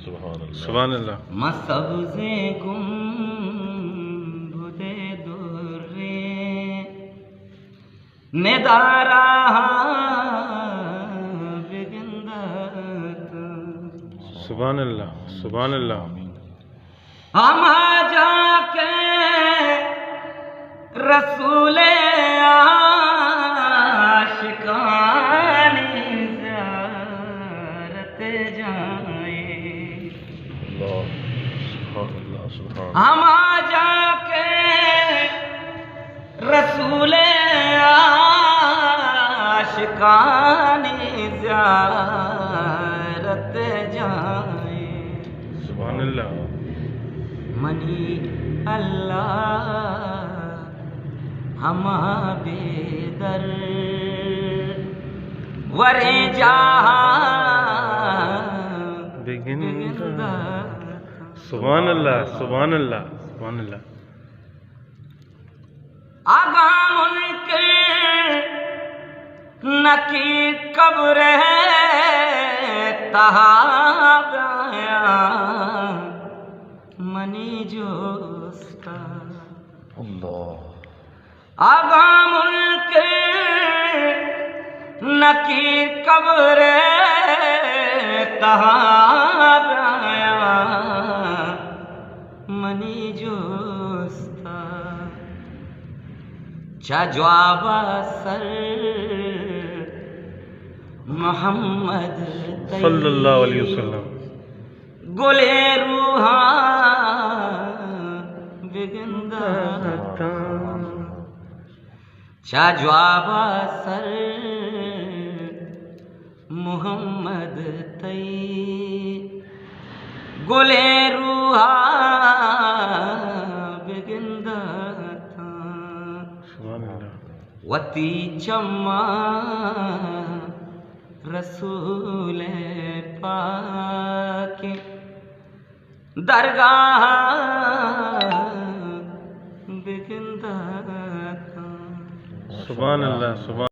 سبحان اللہ مسبز گنبد درے ندارا بگندت سبحان اللہ سبحان اللہ ہم جا کے رسول عاشقانی زیارت جائیں ہم جا کے رسول عاشقانی زیارت جائیں سبحان اللہ منی اللہ ہم بے در ورے جہاں بگندہ سبحان اللہ سبحان اللہ سبحان اللہ آگا ملک نکی قبر ہے تہاب منی جوستا اللہ آگا ملک نکی قبر تہاب منی جوستا چا جواب سر محمد صلی اللہ علیہ وسلم گلے روحاں بگندہ چا جواب سر محمد تی گلے روحاں بگندہ وتی چما رسول پاک درگاہ بگندہ سبحان اللہ سبحان